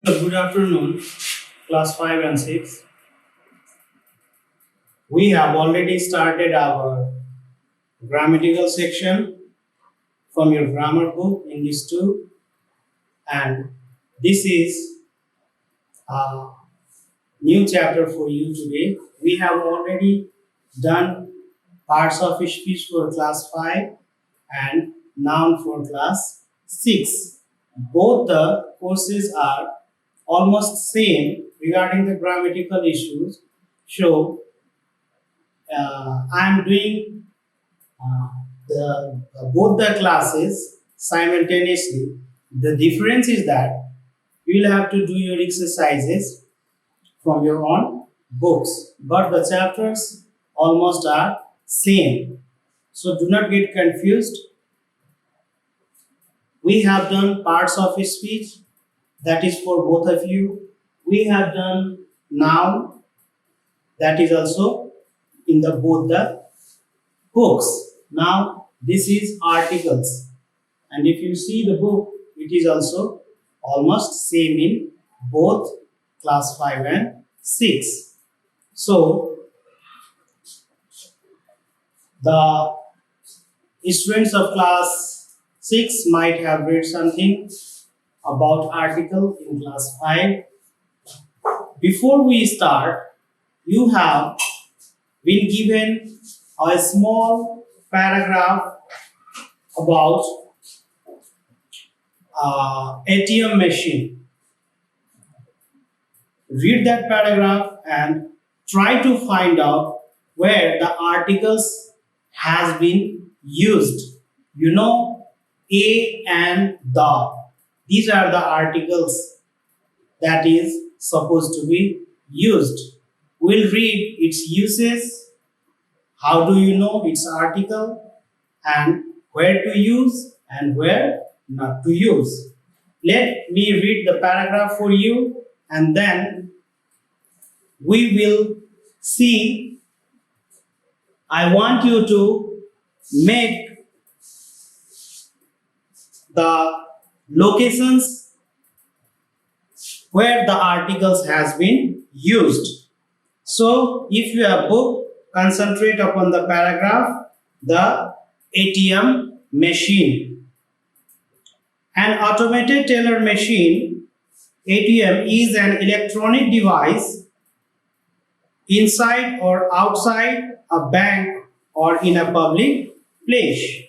Good afternoon, class 5 and 6. We have already started our grammatical section from your grammar book, English 2, and this is a new chapter for you today. We have already done parts of speech for class 5 and noun for class 6. Both the courses are almost same regarding the grammatical issues. So I am doing uh, both the classes simultaneously. The difference is that you will have to do your exercises from your own books, but the chapters almost are same. So do not get confused. We have done parts of speech, that is for both of you. We have done noun, that is also in the both the books. Now this is articles, and if you see the book, it is also almost same in both class 5 and 6. So the students of class 6 might have read something about article in class 5. Before we start, you have been given a small paragraph about ATM machine. Read that paragraph and try to find out where the articles has been used. You know, a and the. These are the articles that is supposed to be used. We'll read its uses, how do you know its article, and where to use and where not to use. Let me read the paragraph for you and then we will see. I want you to make the locations where the articles has been used. So if you have book, concentrate upon the paragraph, the ATM machine. An automated teller machine, ATM, is an electronic device inside or outside a bank or in a public place.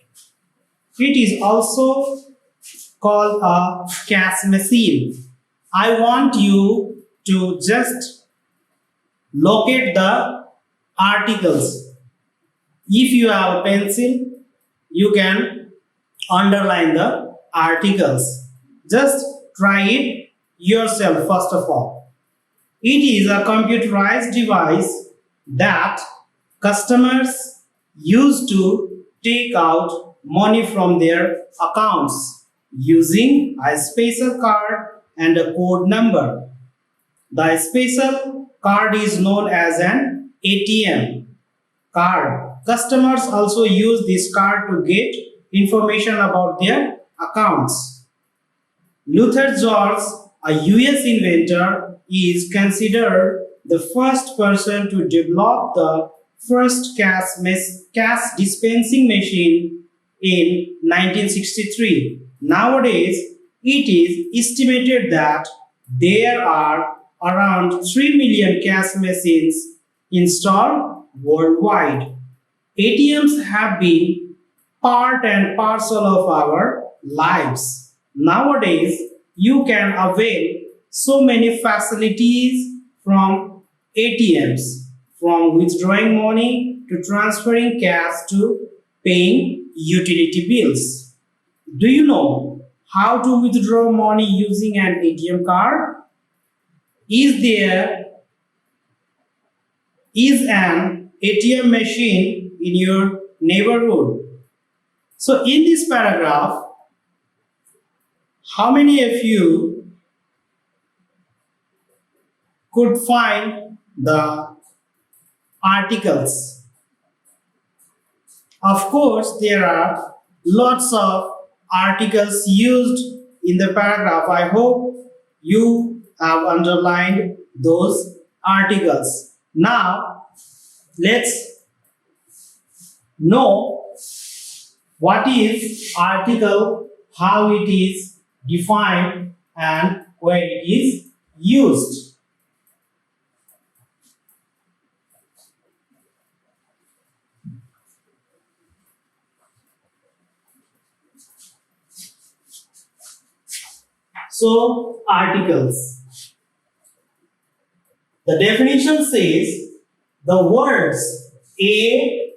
It is also called a cash machine. I want you to just locate the articles. If you have a pencil, you can underline the articles. Just try it yourself first of all. It is a computerized device that customers use to take out money from their accounts using a special card and a code number. The special card is known as an ATM card. Customers also use this card to get information about their accounts. Luther George, a US inventor, is considered the first person to develop the first cash dispensing machine in 1963. Nowadays, it is estimated that there are around 3 million cash machines installed worldwide. ATMs have been part and parcel of our lives. Nowadays, you can avail so many facilities from ATMs, from withdrawing money to transferring cash to paying utility bills. Do you know how to withdraw money using an ATM card? Is there is an ATM machine in your neighborhood? So in this paragraph, how many of you could find the articles? Of course, there are lots of articles used in the paragraph. I hope you I've underlined those articles. Now, let's know what is article, how it is defined, and where it is used. So, articles. The definition says the words a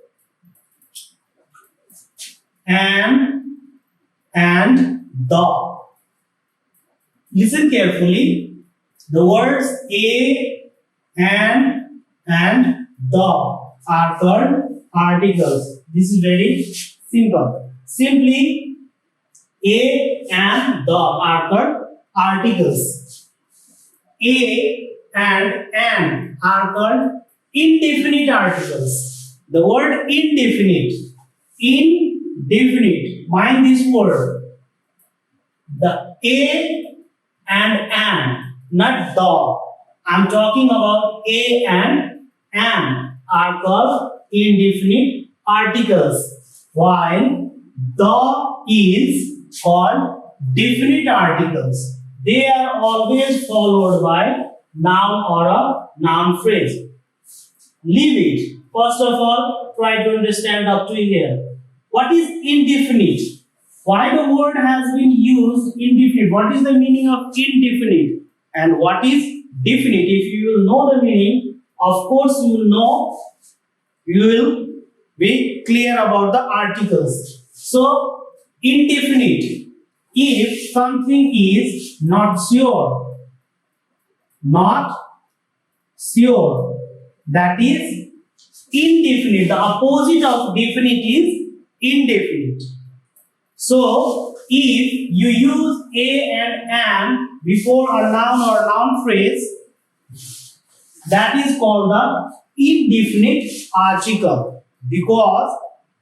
and the. Listen carefully. The words a and the are called articles. This is very simple. Simply a and the are called articles. A and an are called indefinite articles. The word indefinite, mind this word. The a and an, not the. I'm talking about a and an are called indefinite articles, while the is called definite articles. They are always followed by noun or a noun phrase. Leave it. First of all, try to understand up to here. What is indefinite? Why the word has been used indefinite? What is the meaning of indefinite? And what is definite? If you will know the meaning, of course you will be clear about the articles. So, indefinite. If something is not sure, that is indefinite. The opposite of definite is indefinite. So, if you use a and an before a noun or noun phrase, that is called the indefinite article, because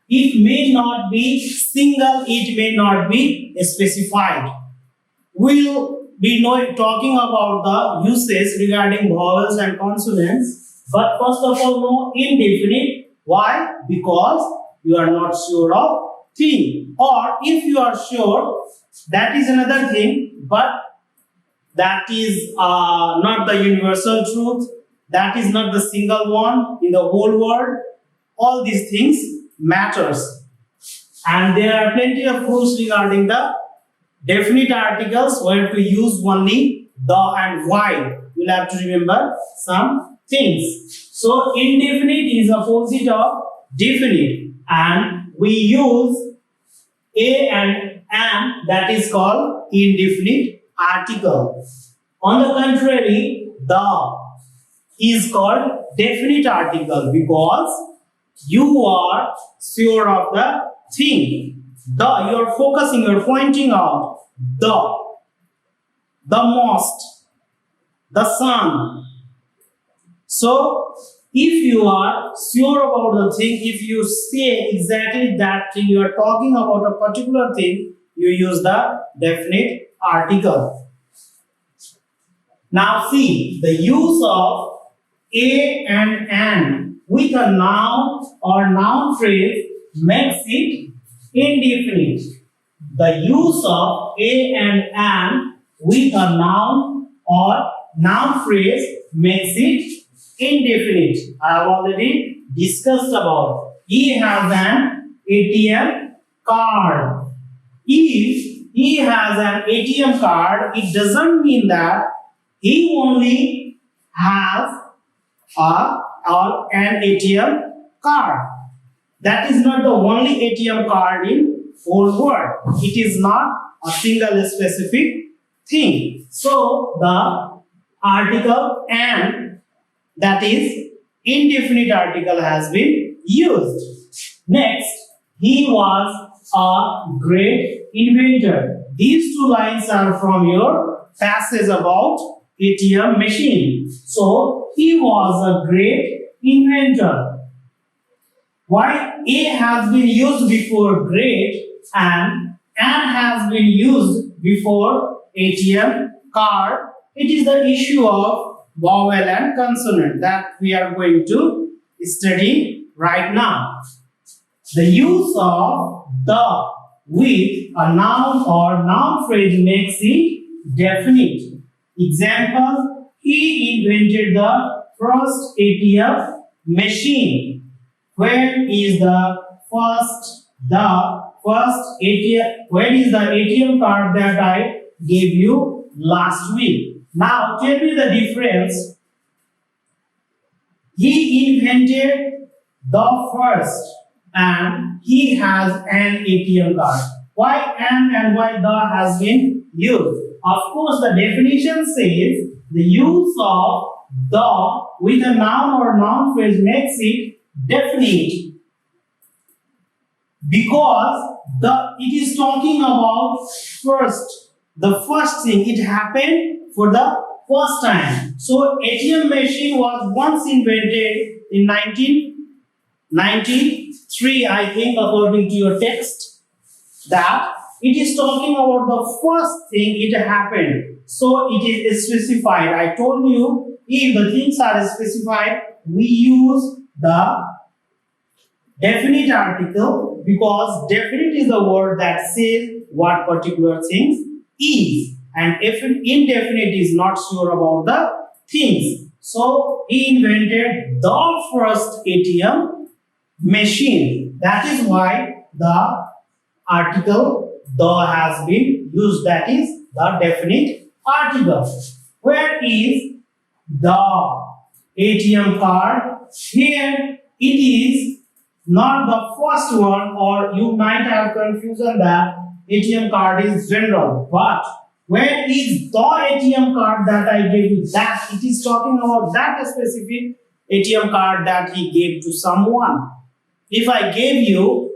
it may not be single, it may not be specified. We'll be talking about the uses regarding vowels and consonants, but first of all, know indefinite. Why? Because you are not sure of thing, or if you are sure, that is another thing, but that is not the universal truth. That is not the single one in the whole world. All these things matters, and there are plenty of rules regarding the definite articles where to use only the and why. You'll have to remember some things. So indefinite is opposite of definite, and we use a and an, that is called indefinite article. On the contrary, the is called definite article, because you are sure of the thing. You are focusing, you are pointing out the most, the sun. So, if you are sure about the thing, if you say exactly that thing, you are talking about a particular thing, you use the definite article. Now see, the use of a and an with a noun or noun phrase makes it indefinite. The use of a and an with a noun or noun phrase makes it indefinite. I have already discussed about. He has an ATM card. If he has an ATM card, it doesn't mean that he only has an ATM card. That is not the only ATM card in whole world. It is not a single specific thing. So the article and, that is indefinite article, has been used. Next, he was a great inventor. These two lines are from your passage about ATM machine. So he was a great inventor. Why a has been used before great and an has been used before ATM card? it is the issue of vowel and consonant that we are going to study right now. The use of the with a noun or noun phrase makes it definite. Example, he invented the first ATM machine. Where is the first ATM? Where is the ATM card that I gave you last week? Now tell me the difference. He invented the first and he has an ATM card. Why an and why the has been used? Of course, the definition says the use of the with a noun or noun phrase makes it definite, because it is talking about first, the first thing, it happened for the first time. So ATM machine was once invented in 1993, I think, according to your text, that it is talking about the first thing it happened. So it is specified. I told you, if the things are specified, we use the definite article, because definite is the word that says what particular things is, and if indefinite is not sure about the things. So he invented the first ATM machine. That is why the article the has been used, that is the definite article. Where is the ATM card? Here it is not the first one, or you might have confusion that ATM card is general. But where is the ATM card that I gave you? That it is talking about that specific ATM card that he gave to someone. If I gave you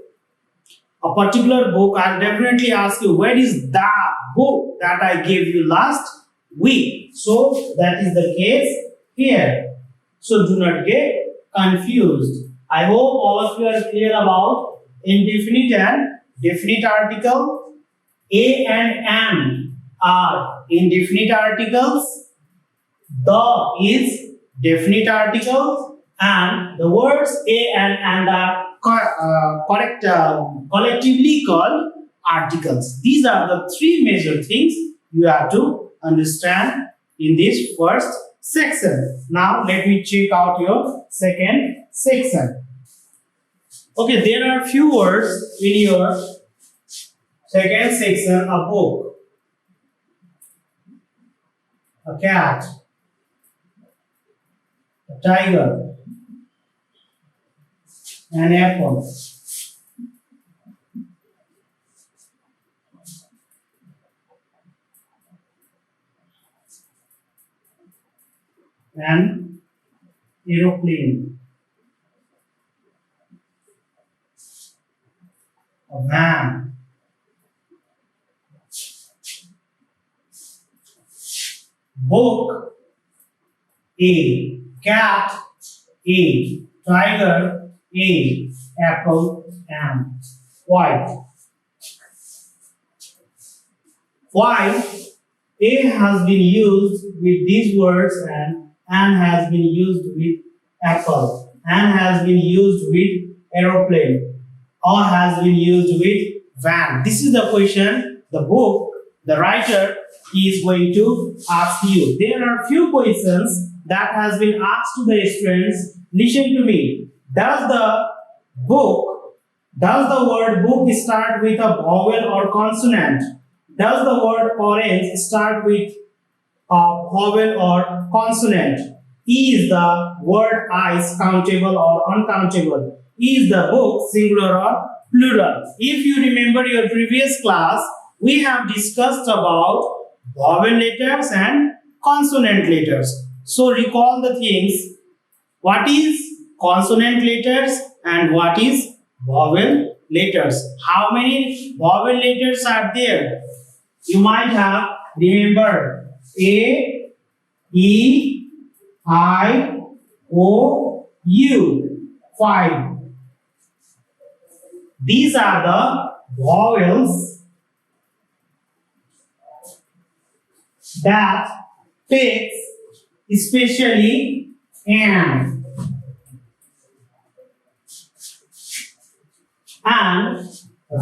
a particular book, I'll definitely ask you, where is the book that I gave you last week? So that is the case here. So do not get confused. I hope all of you are clear about indefinite and definite article. A and am are indefinite articles. The is definite articles, and the words a and are collectively called articles. These are the three major things you have to understand in this first section. Now let me check out your second section. Okay, there are few words in your second section: a book, a cat, a tiger, an apple. An aeroplane, a van, book, a cat, a tiger, a apple, and white. Why a has been used with these words and an has been used with apple, an has been used with aeroplane, or has been used with van? This is the question the book, the writer is going to ask you. There are few questions that has been asked to the students. Listen to me. Does the word book start with a vowel or consonant? Does the word orange start with a vowel or consonant? Is the word ice countable or uncountable? Is the book singular or plural? If you remember your previous class, we have discussed about vowel letters and consonant letters. So recall the things. What is consonant letters and what is vowel letters? How many vowel letters are there? You might have remembered A, E, I, O, U. 5. These are the vowels that takes especially and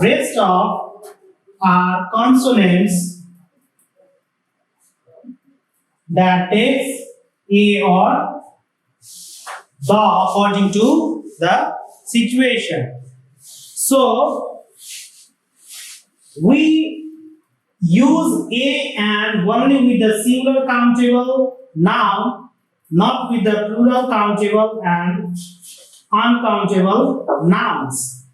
rest of are consonants that takes a or the according to the situation. So we use a and only with the singular countable noun, not with the plural countable and uncountable nouns.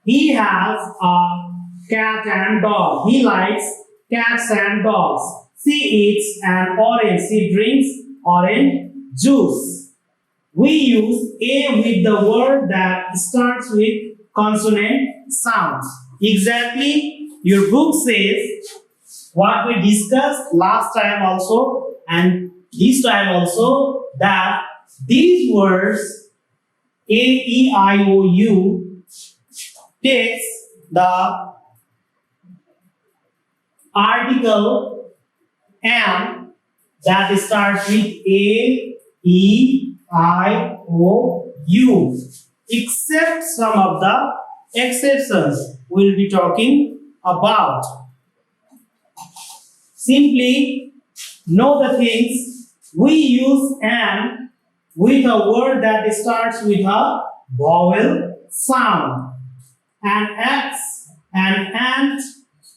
He has a cat and dog. He likes cats and dogs. She eats an orange. She drinks orange juice. We use a with the word that starts with consonant sounds. Exactly, your book says what we discussed last time also and this time also, that these words A, E, I, O, U takes the article and that starts with A, E, I, O, U, except some of the exceptions we'll be talking about. Simply know the things. We use an with a word that starts with a vowel sound. An axe, an ant,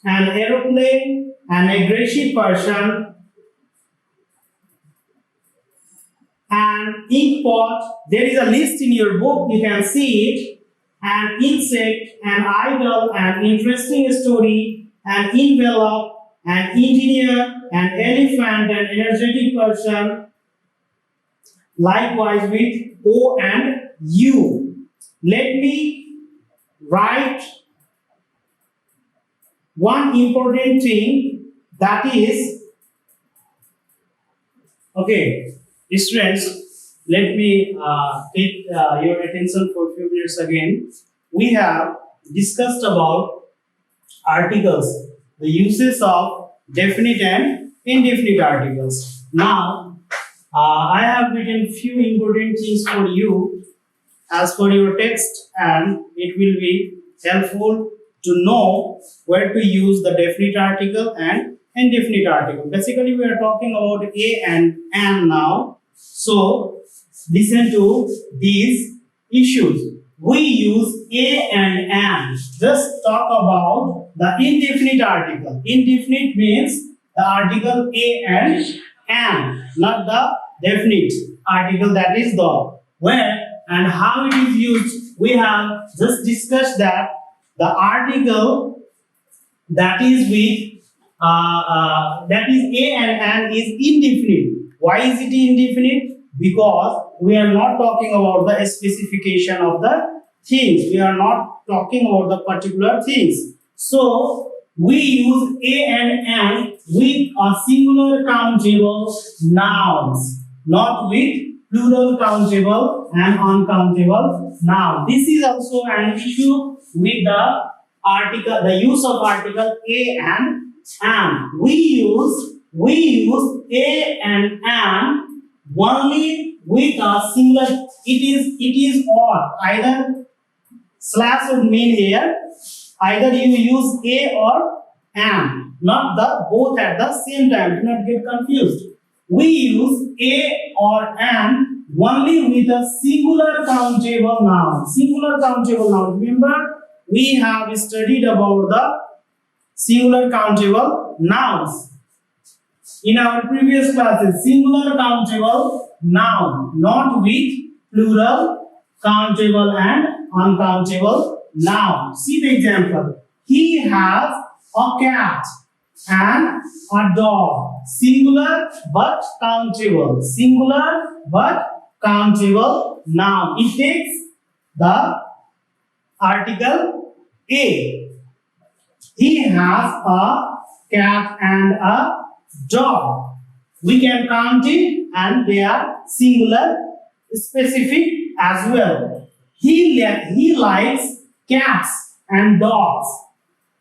an aeroplane, an aggressive person, an ink pot. There is a list in your book, you can see it. An insect, an idol, an interesting story, an envelope, an engineer, an elephant, an energetic person. Likewise with O and U. Let me write one important thing, that is, okay, students, let me take your attention for a few minutes again. We have discussed about articles, the uses of definite and indefinite articles. Now, I have written few important things for you as per your text, and it will be helpful to know where to use the definite article and indefinite article. Basically, we are talking about a and an now. So, listen to these issues. We use a and an. Just talk about the indefinite article. Indefinite means the article a and an, not the definite article, that is the. Where and how it is used, we have just discussed that the article that is with that is a and an is indefinite. Why is it indefinite? Because we are not talking about the specification of the things. We are not talking about the particular things. So we use a and an with a singular countable nouns, not with plural countable and uncountable noun. This is also an issue with the article, the use of article a and an. We use a and an only with a singular. It is or either slash would mean here. Either you use a or an, not the both at the same time. Do not get confused. We use a or an only with a singular countable noun. Singular countable noun. Remember, we have studied about the singular countable nouns in our previous classes. Singular countable noun, not with plural countable and uncountable noun. See the example. He has a cat and a dog. Singular but countable. Singular but countable noun. It takes the article a. He has a cat and a dog. We can count it and they are singular specific as well. He likes cats and dogs.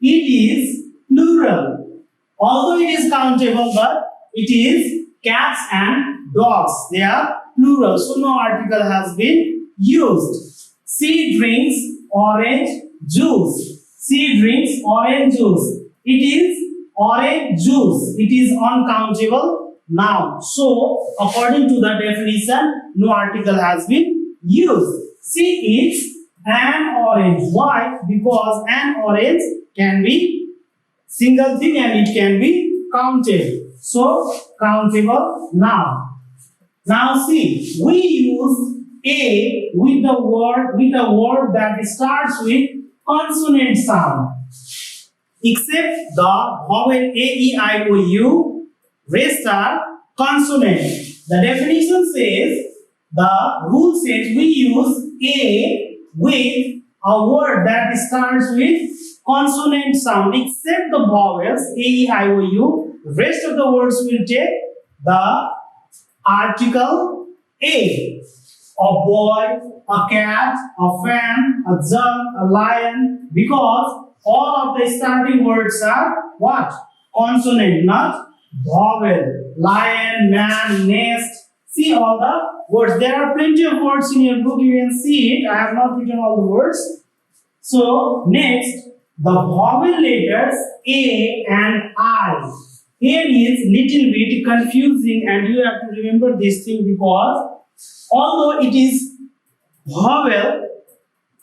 It is plural. Although it is countable, but it is cats and dogs. They are plural, so no article has been used. She drinks orange juice. She drinks orange juice. It is orange juice. It is uncountable noun. So, according to the definition, no article has been used. She eats an orange. Why? Because an orange can be single thing and it can be counted. So, countable noun. Now see, we use a with a word that starts with consonant sound. Except the vowel a, e, I, o, u, rest are consonant. The definition says, the rule says we use a with a word that starts with consonant sound. Except the vowels a, e, I, o, u, rest of the words will take the article a. A boy, a cat, a fan, a jug, a lion, because all of the starting words are what? Consonant, not vowel. Lion, man, nest. See all the words. There are plenty of words in your book. You can see it. I have not written all the words. So, next, the vowel letters A and I. Here is little bit confusing and you have to remember this thing because although it is vowel,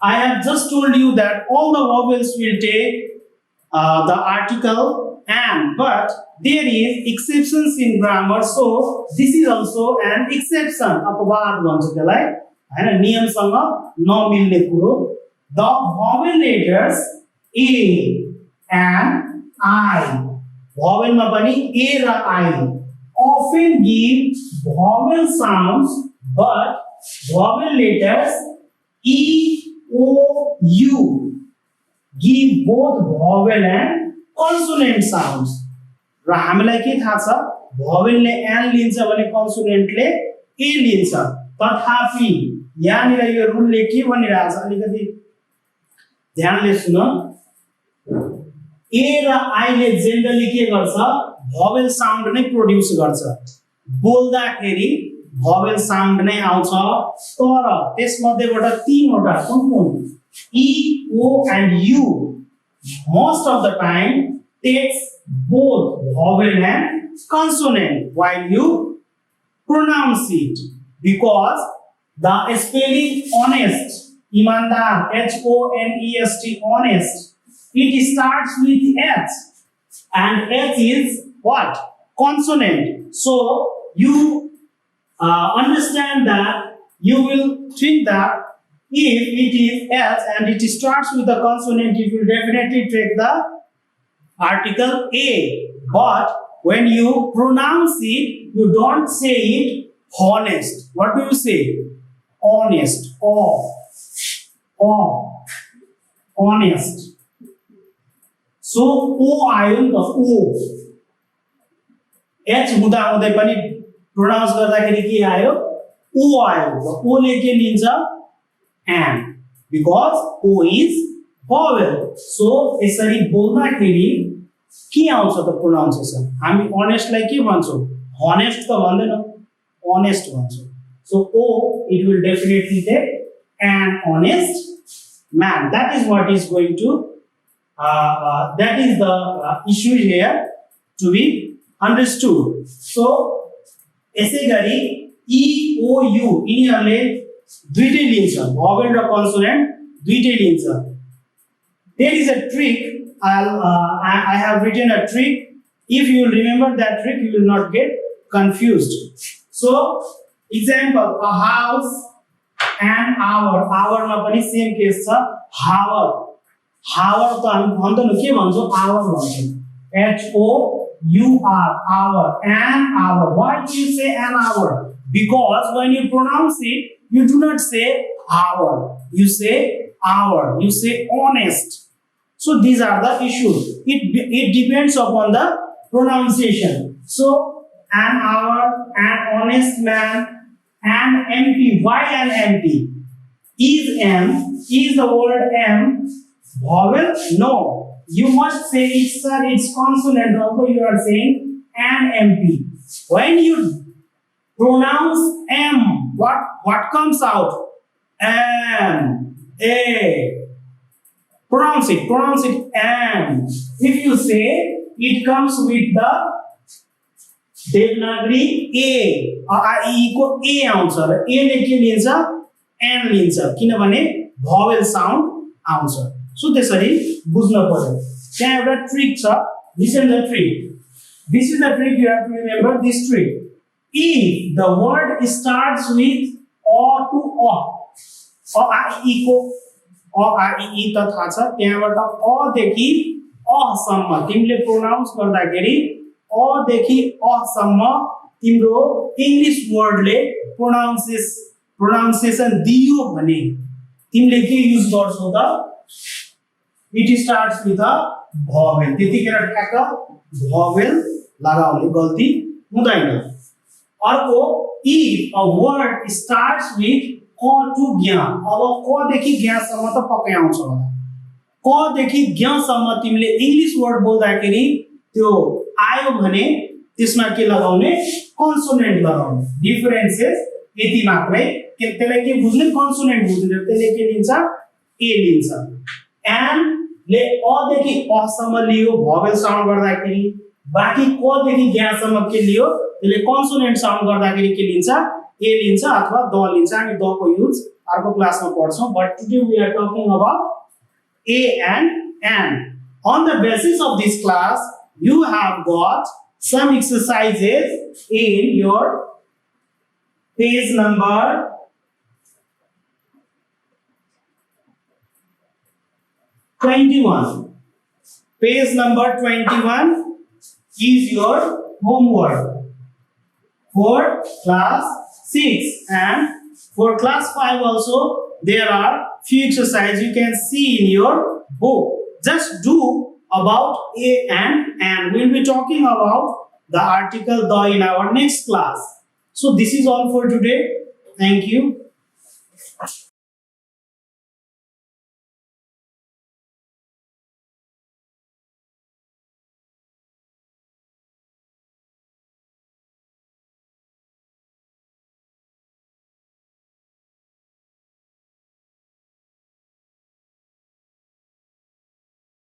I have just told you that all the vowels will take the article and, but there is exceptions in grammar, so this is also an exception. अपवाद भन्छ त्यसलाई हैन नियमसँग नमिल्ने कुरो. The vowel letters A and I, vowel मा पनि A raw I often give vowel sounds, but vowel letters E, O, U give both vowel and consonant sounds. र हामीलाई के थाहा छ भवेलले एन लिन्छ भने कन्सोनेन्टले ए लिन्छ. तथापि यहाँनिर यो रुलले के भनिरहेको छ अलिकति ध्यानले सुन. ए र आई ले जेनरली के गर्छ भवेल साउन्ड नै प्रोड्युस गर्छ. बोल्दाखेरि भवेल साउन्ड नै आउँछ. तर त्यसमध्येबाट तीनवटा कुन कुन E, O and U most of the time takes both vowel and consonant while you pronounce it, because the spelling honest, imandar, Honest, honest, it starts with H and H is what? Consonant. So you understand that you will think that if it is H and it starts with the consonant, it will definitely take the article A. But when you pronounce it, you don't say it honest. What do you say? Honest. Honest. So O आयो नि त O. H हुँदा हुँदै पनि pronounce गर्दाखेरि के आयो? O आयो. O ले के लिन्छ? And, because O is vowel. So यसरी बोल्दाखेरि के आउँछ त प्रोनाउन्सिएसन? हामी honest लाई के भन्छौं? Honest त भन्दैनौं, honest भन्छौं. So O, it will definitely take an honest man. That is what is going to that is the issue here to be understood. So यसै गरी E, O, U यिनीहरुले दुईटै लिन्छ, vowel र consonant दुईटै लिन्छ. There is a trick. I have written a trick. If you will remember that trick, you will not get confused. So, example, a house and hour. Hour मा पनि same case छ. Hour. Hour त हामी भन्दैनौं, के भन्छौं? Hour भन्छौं. H-O-U-R. Hour. An hour. Why do you say an hour? Because when you pronounce it, you do not say hour. You say hour. You say honest. So these are the issues. It depends upon the pronunciation. So an hour, an honest man, an MP. Why an MP? Is M? Is the word M vowel? No. You must say it's consonant. Although you are saying an MP. When you pronounce M, what comes out? M, A. Pronounce it, M. If you say, it comes with the Devanagari A, को A आउँछ र A ले के लिन्छ N लिन्छ किनभने vowel sound आउँछ सो त्यसरी बुझ्न पर्यो त्यहाँ एउटा ट्रिक छ listen the trick this is the trick you have to remember this trick if the word starts with a to a I को a I त थाहा छ त्यहाँबाट अ देखि अ सम्म तिमीले प्रोनाउन्स गर्दाखेरि अ देखि अ सम्म तिम्रो इंग्लिश वर्डले प्रोनाउन्सिएसन दियो भने तिमीले के युज गर्छौ त it starts with a vowel त्यतिखेर ठ्याक्क भोवेल लगाउने गल्ती हुँदैन अर्को if a word starts with क टु ज्ञ अब क देखि ज्ञ सम्म त पक्कै आउँछ होला क देखि ज्ञ सम्म तिमीले इंग्लिश वर्ड बोल्दाखेरि त्यो आयो भने त्यसमा के लगाउने कन्सोनेन्ट लगाउने डिफरेन्सेस यति मात्रै त्यसलाई के बुझ्ने कन्सोनेन्ट बुझ्ने त्यसले के लिन्छ ए लिन्छ एन ले अ देखि अ सम्म लियो भोवेल साउन्ड गर्दाखेरि बाकी क देखि ज्ञ सम्म के लियो त्यसले कन्सोनेन्ट साउन्ड गर्दाखेरि के लिन्छ ए लिन्छ अथवा द लिन्छ हामी द को युज अर्को क्लासमा पढ्छौं but today we are talking about a and an on the basis of this class you have got some exercises in your page number 21 page number 21 is your homework for class 6 and for class 5 also there are few exercises you can see in your book just do about a and we'll be talking about the article the in our next class so this is all for today thank you